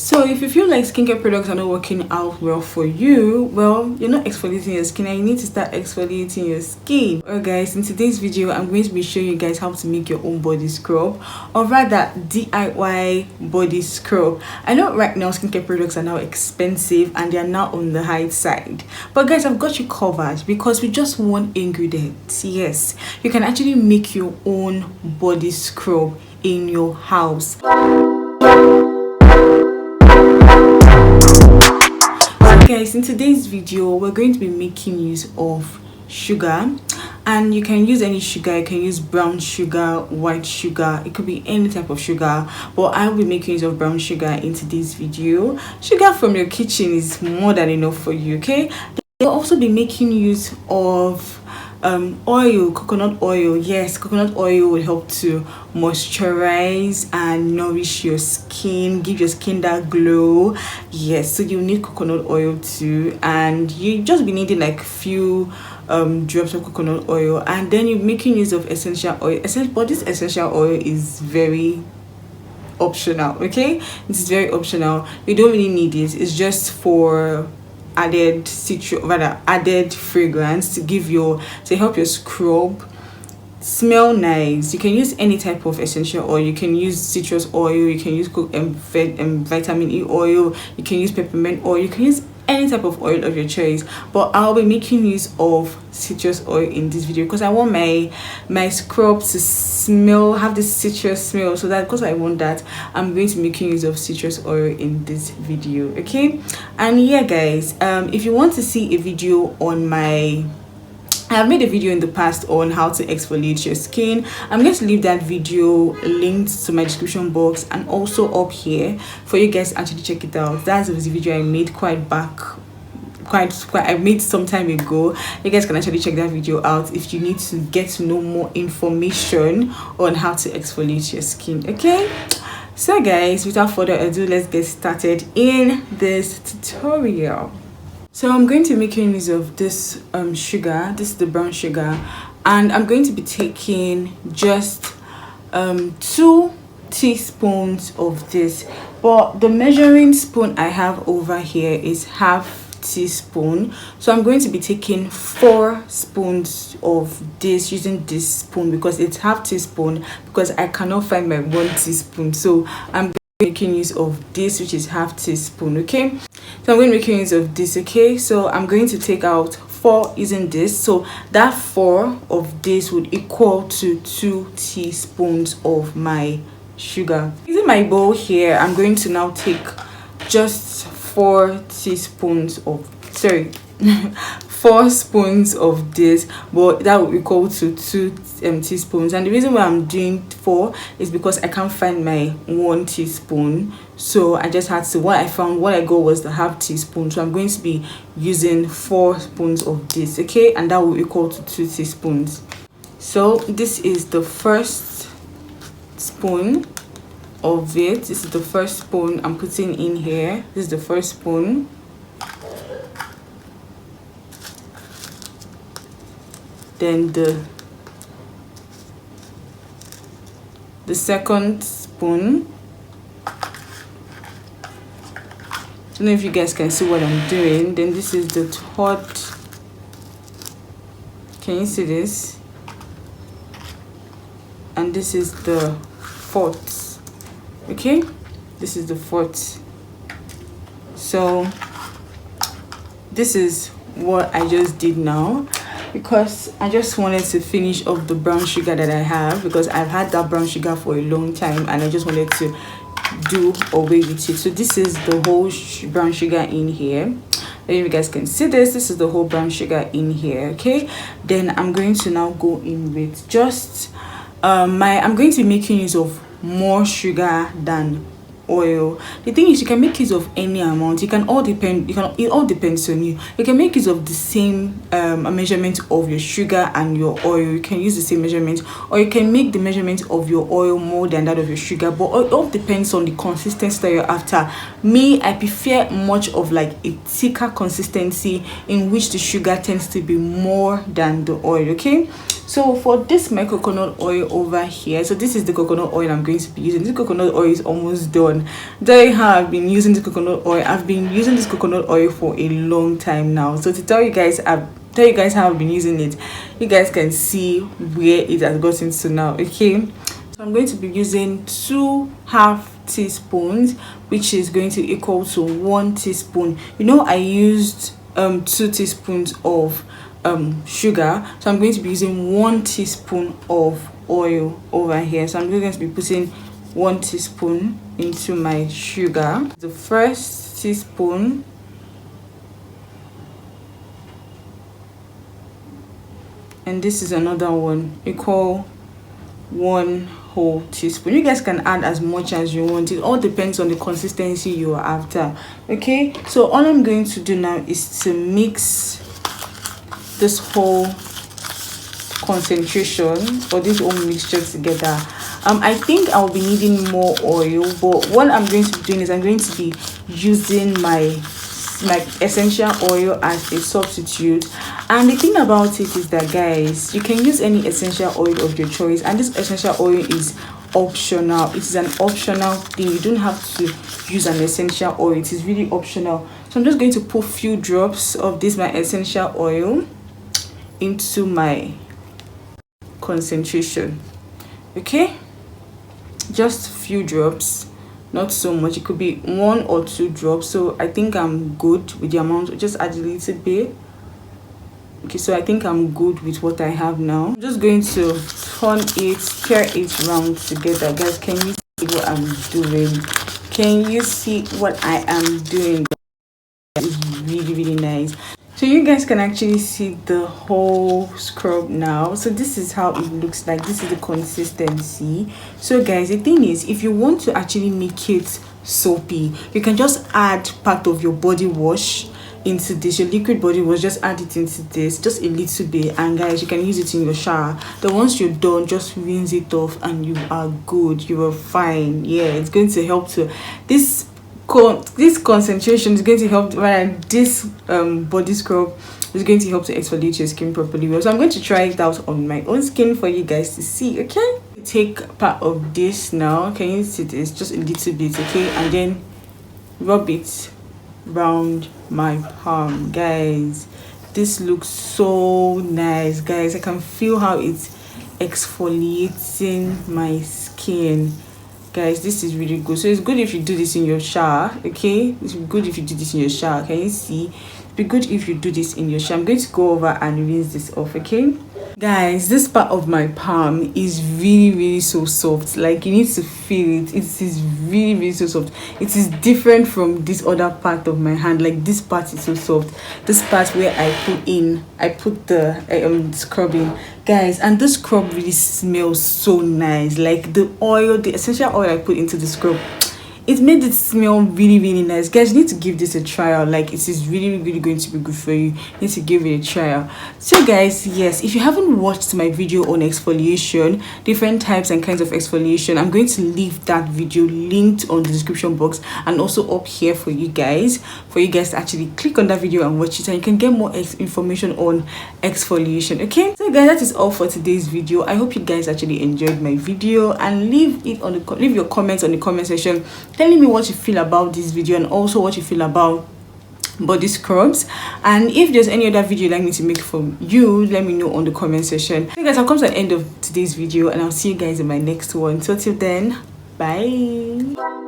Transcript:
So if you feel like skincare products are not working out well for you, well, you're not exfoliating your skin and you need to start exfoliating your skin. Alright guys, in today's video I'm going to be showing you guys how to make your own body scrub, or rather DIY body scrub. I know right now skincare products are now expensive and they are now on the high side, but guys, I've got you covered because with just one ingredient, yes, you can actually make your own body scrub in your house. Guys, in today's video we're going to be making use of sugar, and you can use any sugar. You can use brown sugar, white sugar, it could be any type of sugar, but I'll be making use of brown sugar in today's video. Sugar from your kitchen is more than enough for you, okay? They'll also be making use of oil, coconut oil. Yes, coconut oil will help to moisturize and nourish your skin, give your skin that glow. Yes, so you need coconut oil too, and you just be needing like few drops of coconut oil, and then you're making use of essential oil. But this essential oil is very optional, okay? It's very optional. You don't really need it. It's just for added added fragrance to help your scrub smell nice. You can use any type of essential oil. You can use citrus oil, you can use vitamin E oil, you can use peppermint oil, you can use any type of oil of your choice, but I'll be making use of citrus oil in this video because I want my scrub to have this citrus smell. So that because I want that, I'm going to be making use of citrus oil in this video, okay? And yeah guys, if you want to see a video on I have made a video in the past on how to exfoliate your skin. I'm going to leave that video linked to my description box and also up here for you guys to actually check it out. That's the video I made I made some time ago. You guys can actually check that video out if you need to get to know more information on how to exfoliate your skin, okay? So guys, without further ado, let's get started in this tutorial. So I'm going to be making use of this sugar. This is the brown sugar, and I'm going to be taking just 2 teaspoons of this, but the measuring spoon I have over here is half teaspoon, so I'm going to be taking 4 spoons of this using this spoon because it's half teaspoon, because I cannot find my 1 teaspoon. So I'm making use of this, which is half teaspoon, okay? So I'm going to make use of this, okay? So I'm going to take out 4 using this, so that 4 of this would equal to 2 teaspoons of my sugar. Using my bowl here, I'm going to now take just 4 teaspoons of 4 spoons of this, but that will equal to 2 teaspoons. And the reason why I'm doing 4 is because I can't find my 1 teaspoon, so I just had to, what I got was the half teaspoon, so I'm going to be using 4 spoons of this, okay? And that will equal to 2 teaspoons. So this is the first spoon of it. This is the first spoon I'm putting in here. This is the first spoon. Then the second spoon. I don't know if you guys can see what I'm doing. Then this is the third. Can you see this? And this is the 4th. Okay, this is the 4th. So this is what I just did now, because I just wanted to finish off the brown sugar that I have, because I've had that brown sugar for a long time and I just wanted to do away with it. So this is the whole brown sugar in here. If you guys can see this is the whole brown sugar in here, okay? Then I'm going to now go in with just I'm going to be making use of more sugar than oil. The thing is, you can make use of any amount. It all depends on you. You can make use of the same measurement of your sugar and your oil. You can use the same measurement, or you can make the measurement of your oil more than that of your sugar, but it all depends on the consistency that you're after. Me, I prefer much of like a thicker consistency in which the sugar tends to be more than the oil, okay? So for this, my coconut oil over here, so this is the coconut oil I'm going to be using. This coconut oil is almost done. There you have, I've been using this coconut oil. I've been using this coconut oil for a long time now. So to tell you guys how I've been using it, you guys can see where it has gotten to now. Okay, so I'm going to be using 2/2 teaspoons, which is going to equal to 1 teaspoon. You know, I used 2 teaspoons of sugar, so I'm going to be using 1 teaspoon of oil over here. So I'm going to be putting 1 teaspoon into my sugar. The first teaspoon, and this is another one, equal 1 whole teaspoon. You guys can add as much as you want. It all depends on the consistency you are after. Okay, so all I'm going to do now is to mix this whole concentration or this whole mixture together. I think I'll be needing more oil, but what I'm going to be doing is I'm going to be using my essential oil as a substitute. And the thing about it is that, guys, you can use any essential oil of your choice, and this essential oil is optional. It is an optional thing. You don't have to use an essential oil. It is really optional. So I'm just going to put few drops of this my essential oil into my concentration. Okay, just few drops, not so much. It could be 1 or 2 drops, so I think I'm good with the amount. Just add a little bit. Okay, so I think I'm good with what I have now. I'm just going to stir it round together. Guys, can you see what I'm doing? Can you see what I am doing? It's really nice. So you guys can actually see the whole scrub now. So this is how it looks like. This is the consistency. So guys, the thing is, if you want to actually make it soapy, you can just add part of your body wash into this, your liquid body wash. Just add it into this, just a little bit, and guys, you can use it in your shower. Then once you're done, just rinse it off and you are good, you are fine. Yeah, it's going to help to this concentration is going to help, this body scrub is going to help to exfoliate your skin properly well. So I'm going to try it out on my own skin for you guys to see. Okay, take part of this now. Can you see this? Just a little bit. Okay, and then rub it round my palm. Guys, this looks so nice. Guys, I can feel how it's exfoliating my skin. Guys, this is really good. So it's good if you do this in your shower. Okay, it's good if you do this in your shower. Can you see? It'd be good if you do this in your shower. I'm going to go over and rinse this off. Okay, guys, this part of my palm is really so soft. Like, you need to feel it. It is really so soft. It is different from this other part of my hand. Like, this part is so soft. This part where I put the scrubbing, guys, and this scrub really smells so nice. Like, the essential oil I put into the scrub, it made it smell really nice. Guys, you need to give this a trial. Like, it is really going to be good for you. You need to give it a trial. So guys, yes, if you haven't watched my video on exfoliation, different types and kinds of exfoliation, I'm going to leave that video linked on the description box and also up here for you guys to actually click on that video and watch it, and you can get more information on exfoliation. Okay, so guys, that is all for today's video. I hope you guys actually enjoyed my video, and leave your comments on the comment section telling me what you feel about this video, and also what you feel about body scrubs. And if there's any other video you'd like me to make for you, let me know on the comment section. So guys, I've come to the end of today's video, and I'll see you guys in my next one. So till then, bye.